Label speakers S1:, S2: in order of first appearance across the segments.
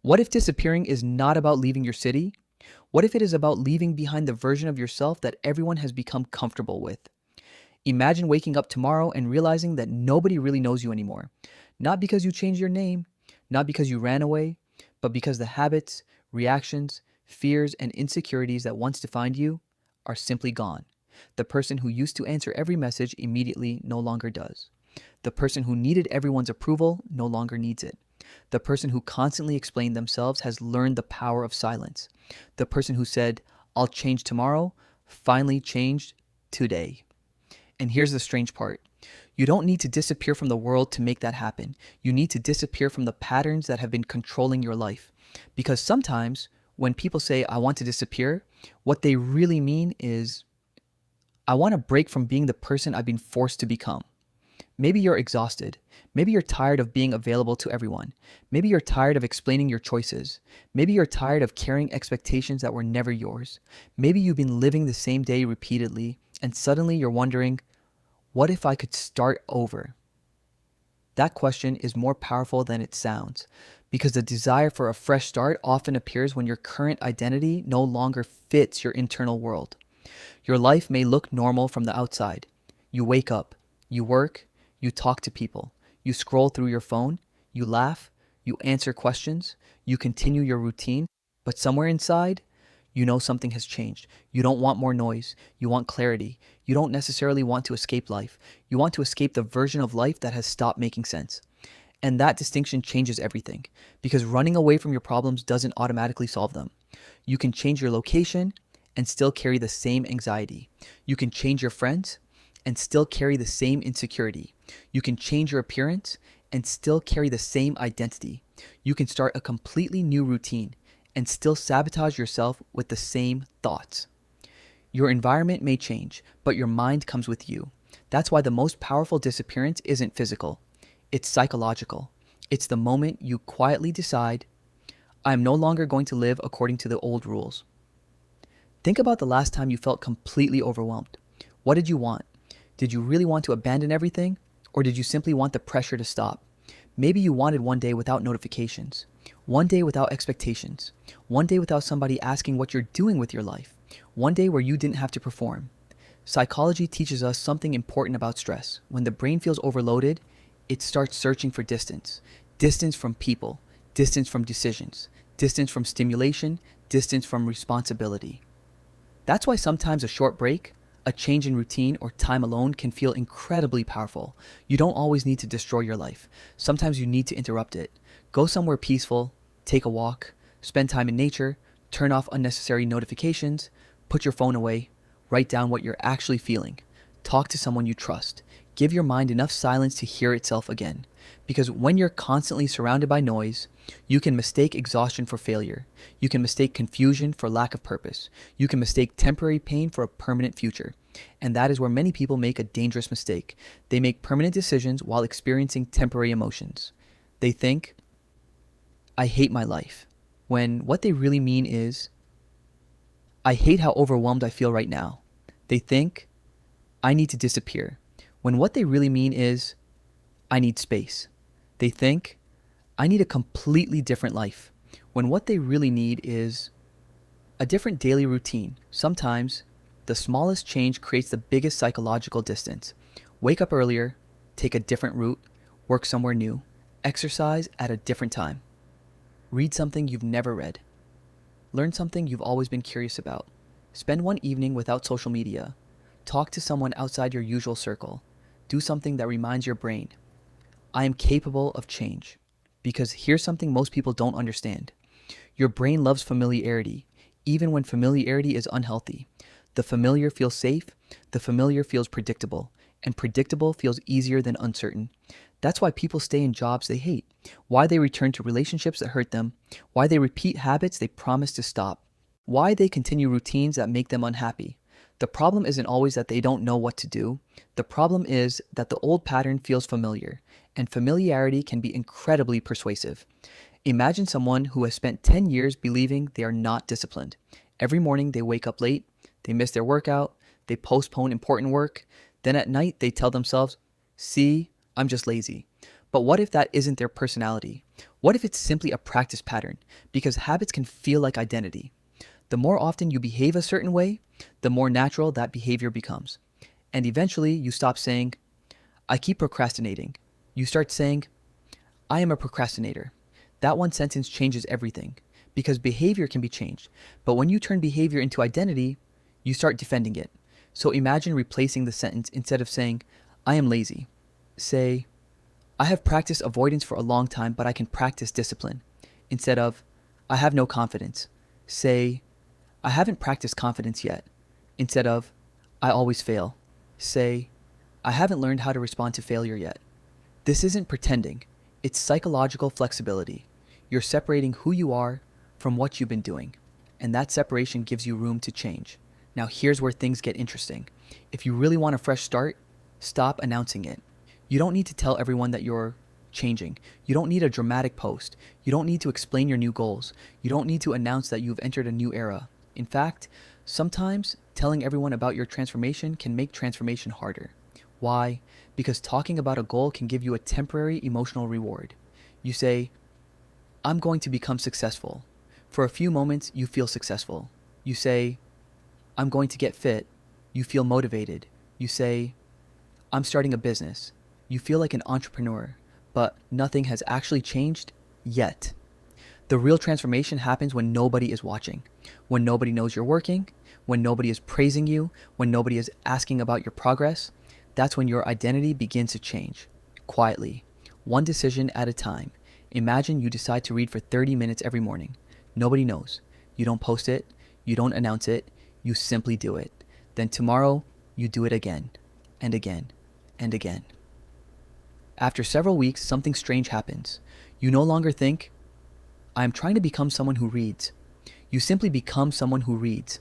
S1: What if disappearing is not about leaving your city? What if it is about leaving behind the version of yourself that everyone has become comfortable with? Imagine waking up tomorrow and realizing that nobody really knows you anymore. Not because you changed your name, not because you ran away, but because the habits, reactions, fears, and insecurities that once defined you are simply gone. The person who used to answer every message immediately no longer does. The person who needed everyone's approval no longer needs it. The person who constantly explained themselves has learned the power of silence. The person who said, "I'll change tomorrow," finally changed today. And here's the strange part. You don't need to disappear from the world to make that happen. You need to disappear from the patterns that have been controlling your life. Because sometimes when people say, "I want to disappear," what they really mean is, "I want to break from being the person I've been forced to become." Maybe you're exhausted. Maybe you're tired of being available to everyone. Maybe you're tired of explaining your choices. Maybe you're tired of carrying expectations that were never yours. Maybe you've been living the same day repeatedly, and suddenly you're wondering, what if I could start over? That question is more powerful than it sounds, because the desire for a fresh start often appears when your current identity no longer fits your internal world. Your life may look normal from the outside. You wake up, you work, you talk to people, you scroll through your phone, you laugh, you answer questions, you continue your routine, but somewhere inside, you know something has changed. You don't want more noise. You want clarity. You don't necessarily want to escape life. You want to escape the version of life that has stopped making sense. And that distinction changes everything, because running away from your problems doesn't automatically solve them. You can change your location and still carry the same anxiety. You can change your friends and still carry the same insecurity. You can change your appearance and still carry the same identity. You can start a completely new routine and still sabotage yourself with the same thoughts. Your environment may change, but your mind comes with you. That's why the most powerful disappearance isn't physical. It's psychological. It's the moment you quietly decide, "I am no longer going to live according to the old rules." Think about the last time you felt completely overwhelmed. What did you want? Did you really want to abandon everything? Or did you simply want the pressure to stop? Maybe you wanted one day without notifications, one day without expectations, one day without somebody asking what you're doing with your life, one day where you didn't have to perform. Psychology teaches us something important about stress. When the brain feels overloaded, it starts searching for distance. Distance from people, distance from decisions, distance from stimulation, distance from responsibility. That's why sometimes a short break, a change in routine, or time alone can feel incredibly powerful. You don't always need to destroy your life. Sometimes you need to interrupt it. Go somewhere peaceful, take a walk, spend time in nature, turn off unnecessary notifications, put your phone away, write down what you're actually feeling. Talk to someone you trust. Give your mind enough silence to hear itself again. Because when you're constantly surrounded by noise, you can mistake exhaustion for failure. You can mistake confusion for lack of purpose. You can mistake temporary pain for a permanent future. And that is where many people make a dangerous mistake. They make permanent decisions while experiencing temporary emotions. They think, "I hate my life," when what they really mean is, "I hate how overwhelmed I feel right now." They think, "I need to disappear," when what they really mean is, "I need space." They think, "I need a completely different life," when what they really need is a different daily routine. Sometimes, the smallest change creates the biggest psychological distance. Wake up earlier, take a different route, work somewhere new, exercise at a different time, read something you've never read, learn something you've always been curious about, spend one evening without social media, talk to someone outside your usual circle, do something that reminds your brain, "I am capable of change." Because here's something most people don't understand. Your brain loves familiarity, even when familiarity is unhealthy. The familiar feels safe, the familiar feels predictable, and predictable feels easier than uncertain. That's why people stay in jobs they hate, why they return to relationships that hurt them, why they repeat habits they promised to stop, why they continue routines that make them unhappy. The problem isn't always that they don't know what to do. The problem is that the old pattern feels familiar, and familiarity can be incredibly persuasive. Imagine someone who has spent 10 years believing they are not disciplined. Every morning they wake up late, they miss their workout, they postpone important work, then at night they tell themselves, "See, I'm just lazy." But what if that isn't their personality? What if it's simply a practice pattern? Because habits can feel like identity. The more often you behave a certain way, the more natural that behavior becomes. And eventually, you stop saying, I keep procrastinating. You start saying, I am a procrastinator. That one sentence changes everything because behavior can be changed. But when you turn behavior into identity, you start defending it. So imagine replacing the sentence. Instead of saying, I am lazy, say, I have practiced avoidance for a long time, but I can practice discipline. Instead of, I have no confidence, say, I haven't practiced confidence yet. Instead of, I always fail, say, I haven't learned how to respond to failure yet. This isn't pretending, it's psychological flexibility. You're separating who you are from what you've been doing, and that separation gives you room to change. Now, here's where things get interesting. If you really want a fresh start, stop announcing it. You don't need to tell everyone that you're changing. You don't need a dramatic post. You don't need to explain your new goals. You don't need to announce that you've entered a new era. In fact, sometimes telling everyone about your transformation can make transformation harder. Why? Because talking about a goal can give you a temporary emotional reward. You say, I'm going to become successful. For a few moments, you feel successful. You say, I'm going to get fit. You feel motivated. You say, I'm starting a business. You feel like an entrepreneur, but nothing has actually changed yet. The real transformation happens when nobody is watching, when nobody knows you're working, when nobody is praising you, when nobody is asking about your progress. That's when your identity begins to change, quietly, one decision at a time. Imagine you decide to read for 30 minutes every morning. Nobody knows. You don't post it. You don't announce it. You simply do it. Then tomorrow, you do it again, and again, and again. After several weeks, something strange happens. You no longer think, I am trying to become someone who reads. You simply become someone who reads.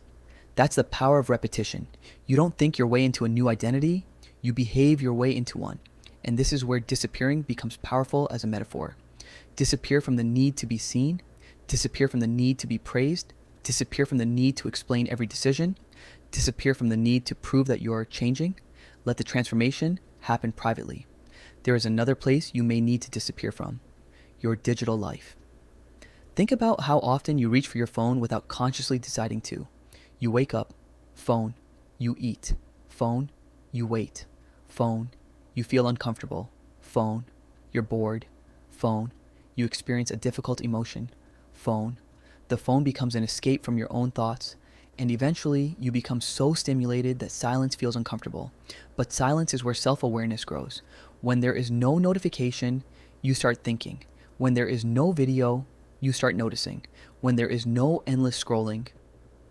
S1: That's the power of repetition. You don't think your way into a new identity, you behave your way into one. And this is where disappearing becomes powerful as a metaphor. Disappear from the need to be seen, disappear from the need to be praised, disappear from the need to explain every decision, disappear from the need to prove that you're changing. Let the transformation happen privately. There is another place you may need to disappear from, your digital life. Think about how often you reach for your phone without consciously deciding to. You wake up, phone, you eat, phone, you wait, phone, you feel uncomfortable, phone, you're bored, phone, you experience a difficult emotion, phone. The phone becomes an escape from your own thoughts, and eventually you become so stimulated that silence feels uncomfortable. But silence is where self-awareness grows. When there is no notification, you start thinking. When there is no video, you start noticing. When there is no endless scrolling,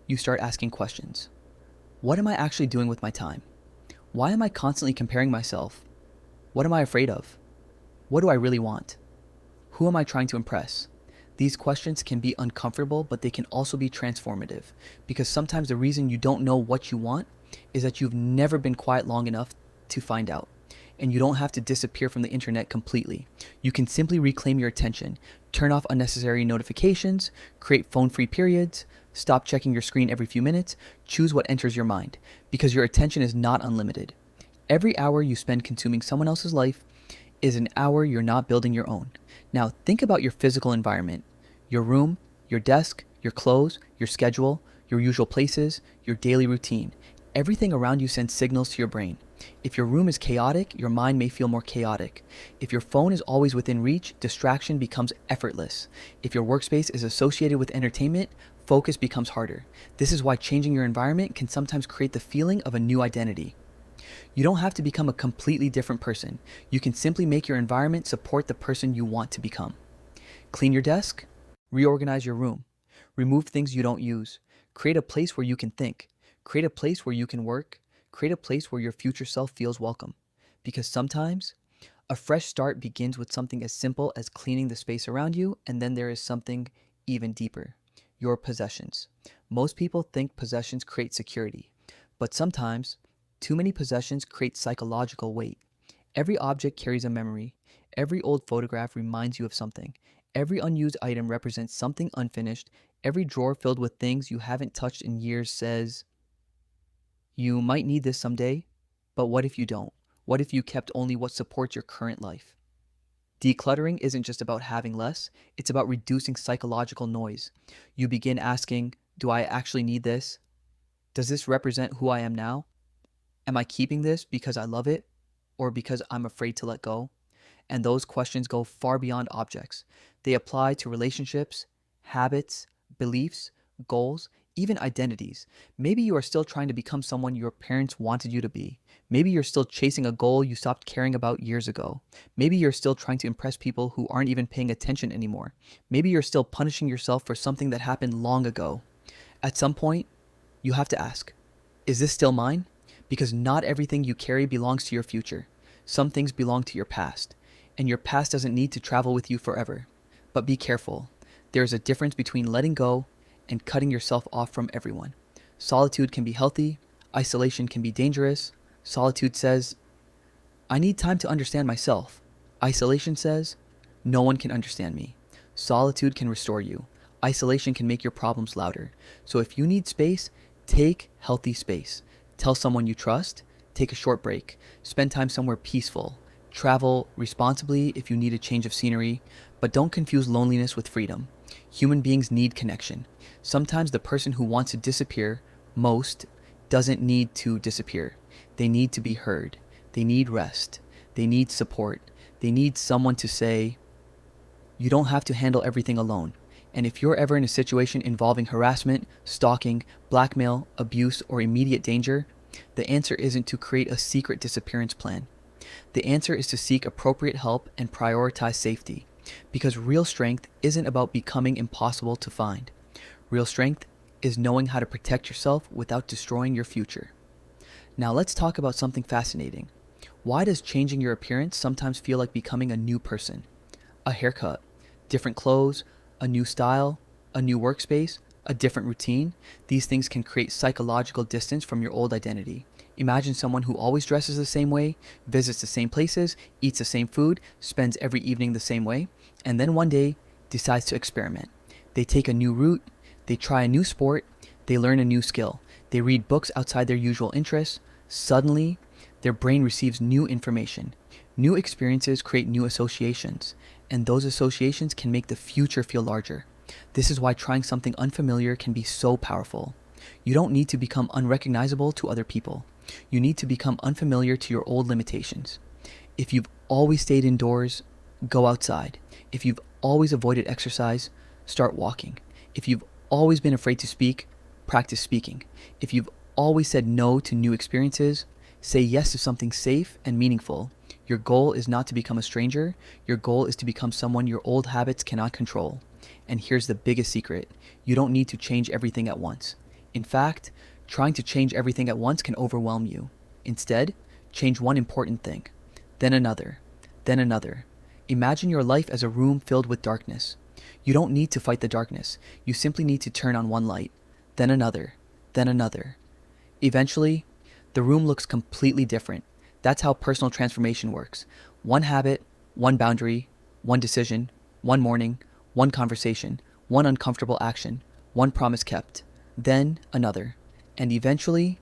S1: you start asking questions. What am I actually doing with my time? Why am I constantly comparing myself? What am I afraid of? What do I really want? Who am I trying to impress? These questions can be uncomfortable, but they can also be transformative, because sometimes the reason you don't know what you want is that you've never been quiet long enough to find out. And you don't have to disappear from the internet completely. You can simply reclaim your attention, turn off unnecessary notifications, create phone-free periods, stop checking your screen every few minutes, choose what enters your mind, because your attention is not unlimited. Every hour you spend consuming someone else's life is an hour you're not building your own. Now think about your physical environment, your room, your desk, your clothes, your schedule, your usual places, your daily routine. Everything around you sends signals to your brain. If your room is chaotic, your mind may feel more chaotic. If your phone is always within reach, distraction becomes effortless. If your workspace is associated with entertainment, focus becomes harder. This is why changing your environment can sometimes create the feeling of a new identity. You don't have to become a completely different person. You can simply make your environment support the person you want to become. Clean your desk, reorganize your room, remove things you don't use, create a place where you can think, create a place where you can work, create a place where your future self feels welcome. Because sometimes a fresh start begins with something as simple as cleaning the space around you, and then there is something even deeper, your possessions. Most people think possessions create security, but sometimes too many possessions create psychological weight. Every object carries a memory. Every old photograph reminds you of something. Every unused item represents something unfinished. Every drawer filled with things you haven't touched in years says, you might need this someday, but what if you don't? What if you kept only what supports your current life? Decluttering isn't just about having less, it's about reducing psychological noise. You begin asking, do I actually need this? Does this represent who I am now? Am I keeping this because I love it or because I'm afraid to let go? And those questions go far beyond objects. They apply to relationships, habits, beliefs, goals, even identities. Maybe you are still trying to become someone your parents wanted you to be. Maybe you're still chasing a goal you stopped caring about years ago. Maybe you're still trying to impress people who aren't even paying attention anymore. Maybe you're still punishing yourself for something that happened long ago. At some point, you have to ask, is this still mine? Because not everything you carry belongs to your future. Some things belong to your past, and your past doesn't need to travel with you forever. But be careful. There is a difference between letting go and cutting yourself off from everyone. Solitude can be healthy, isolation can be dangerous. Solitude says, I need time to understand myself. Isolation says, no one can understand me. Solitude can restore you. Isolation can make your problems louder. So if you need space, take healthy space. Tell someone you trust, take a short break, spend time somewhere peaceful, travel responsibly if you need a change of scenery, but don't confuse loneliness with freedom. Human beings need connection. Sometimes the person who wants to disappear most doesn't need to disappear. They need to be heard. They need rest. They need support. They need someone to say, you don't have to handle everything alone. And if you're ever in a situation involving harassment, stalking, blackmail, abuse, or immediate danger, the answer isn't to create a secret disappearance plan. The answer is to seek appropriate help and prioritize safety. Because real strength isn't about becoming impossible to find. Real strength is knowing how to protect yourself without destroying your future. Now let's talk about something fascinating. Why does changing your appearance sometimes feel like becoming a new person? A haircut, different clothes, a new style, a new workspace, a different routine. These things can create psychological distance from your old identity. Imagine someone who always dresses the same way, visits the same places, eats the same food, spends every evening the same way, and then one day decides to experiment. They take a new route, they try a new sport, they learn a new skill, they read books outside their usual interests. Suddenly, their brain receives new information. New experiences create new associations, and those associations can make the future feel larger. This is why trying something unfamiliar can be so powerful. You don't need to become unrecognizable to other people. You need to become unfamiliar to your old limitations. If you've always stayed indoors, go outside. If you've always avoided exercise, start walking. If you've always been afraid to speak, practice speaking. If you've always said no to new experiences, say yes to something safe and meaningful. Your goal is not to become a stranger. Your goal is to become someone your old habits cannot control. And here's the biggest secret. You don't need to change everything at once. In fact, trying to change everything at once can overwhelm you. Instead, change one important thing, then another, then another. Imagine your life as a room filled with darkness. You don't need to fight the darkness. You simply need to turn on one light, then another, then another. Eventually, the room looks completely different. That's how personal transformation works. One habit, one boundary, one decision, one morning, one conversation, one uncomfortable action, one promise kept, then another. And eventually,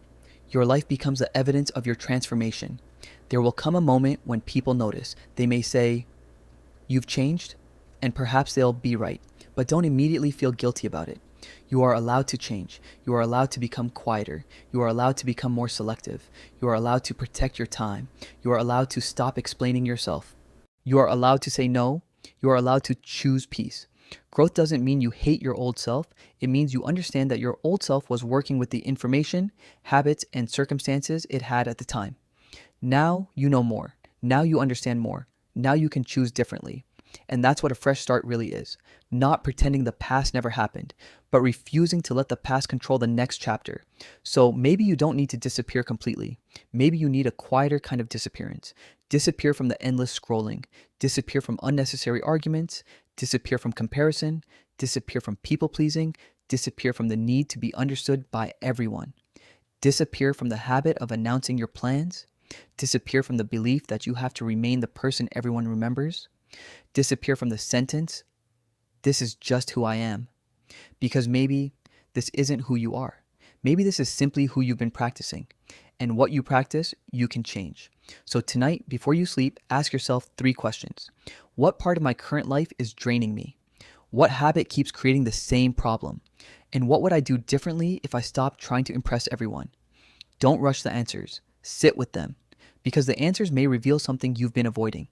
S1: your life becomes the evidence of your transformation. There will come a moment when people notice. They may say, you've changed, and perhaps they'll be right. But don't immediately feel guilty about it. You are allowed to change. You are allowed to become quieter. You are allowed to become more selective. You are allowed to protect your time. You are allowed to stop explaining yourself. You are allowed to say no. You are allowed to choose peace. Growth doesn't mean you hate your old self. It means you understand that your old self was working with the information, habits, and circumstances it had at the time. Now you know more. Now you understand more. Now you can choose differently. And that's what a fresh start really is. Not pretending the past never happened, but refusing to let the past control the next chapter. So maybe you don't need to disappear completely. Maybe you need a quieter kind of disappearance. Disappear from the endless scrolling. Disappear from unnecessary arguments. Disappear from comparison. Disappear from people pleasing. Disappear from the need to be understood by everyone. Disappear from the habit of announcing your plans. Disappear from the belief that you have to remain the person everyone remembers. Disappear from the sentence, this is just who I am. Because maybe this isn't who you are. Maybe this is simply who you've been practicing. And what you practice, you can change. So tonight, before you sleep, ask yourself 3 questions. What part of my current life is draining me? What habit keeps creating the same problem? And what would I do differently if I stopped trying to impress everyone? Don't rush the answers. Sit with them. Because the answers may reveal something you've been avoiding.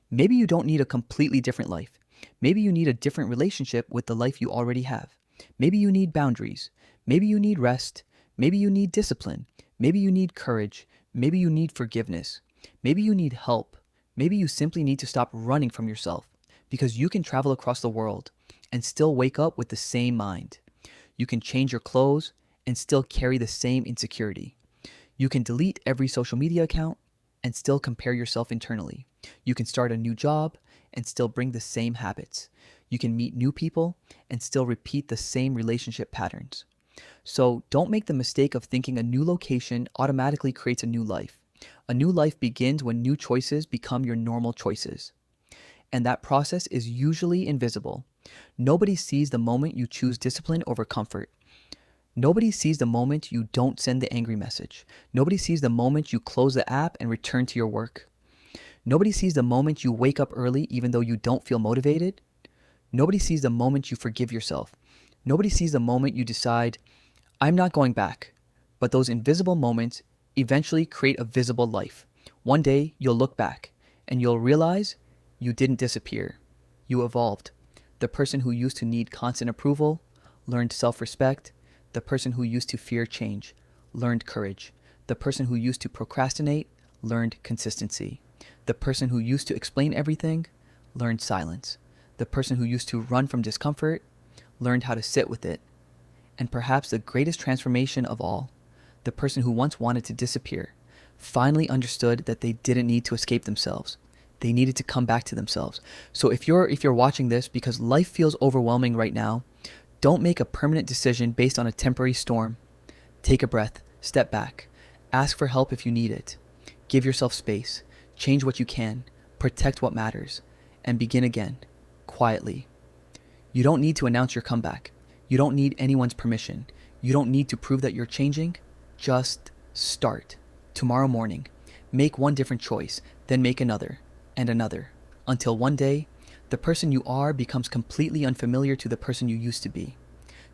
S1: Maybe you don't need a completely different life. Maybe you need a different relationship with the life you already have. Maybe you need boundaries. Maybe you need rest. Maybe you need discipline. Maybe you need courage. Maybe you need forgiveness. Maybe you need help. Maybe you simply need to stop running from yourself, because you can travel across the world and still wake up with the same mind. You can change your clothes and still carry the same insecurity. You can delete every social media account and still compare yourself internally. You can start a new job and still bring the same habits. You can meet new people and still repeat the same relationship patterns. So don't make the mistake of thinking a new location automatically creates a new life. A new life begins when new choices become your normal choices. And that process is usually invisible. Nobody sees the moment you choose discipline over comfort. Nobody sees the moment you don't send the angry message. Nobody sees the moment you close the app and return to your work. Nobody sees the moment you wake up early even though you don't feel motivated. Nobody sees the moment you forgive yourself. Nobody sees the moment you decide, I'm not going back. But those invisible moments eventually create a visible life. One day you'll look back and you'll realize you didn't disappear. You evolved. The person who used to need constant approval learned self-respect. The person who used to fear change learned courage. The person who used to procrastinate learned consistency. The person who used to explain everything learned silence. The person who used to run from discomfort learned how to sit with it. And perhaps the greatest transformation of all, the person who once wanted to disappear finally understood that they didn't need to escape themselves. They needed to come back to themselves. So if you're watching this because life feels overwhelming right now, don't make a permanent decision based on a temporary storm. Take a breath, step back, ask for help if you need it. Give yourself space, change what you can, protect what matters, and begin again, quietly. You don't need to announce your comeback. You don't need anyone's permission. You don't need to prove that you're changing. Just start. Tomorrow morning, make one different choice, then make another, and another, until one day, the person you are becomes completely unfamiliar to the person you used to be.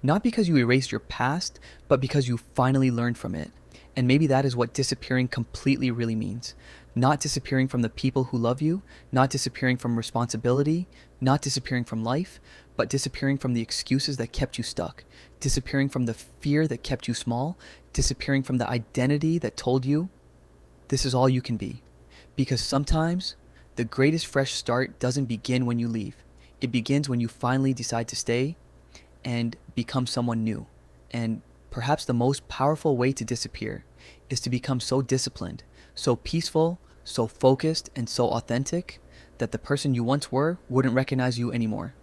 S1: Not because you erased your past, but because you finally learned from it. And maybe that is what disappearing completely really means. Not disappearing from the people who love you, not disappearing from responsibility, not disappearing from life, but disappearing from the excuses that kept you stuck, disappearing from the fear that kept you small, disappearing from the identity that told you this is all you can be. Because sometimes the greatest fresh start doesn't begin when you leave. It begins when you finally decide to stay and become someone new. And perhaps the most powerful way to disappear is to become so disciplined, so peaceful, so focused, and so authentic that the person you once were wouldn't recognize you anymore.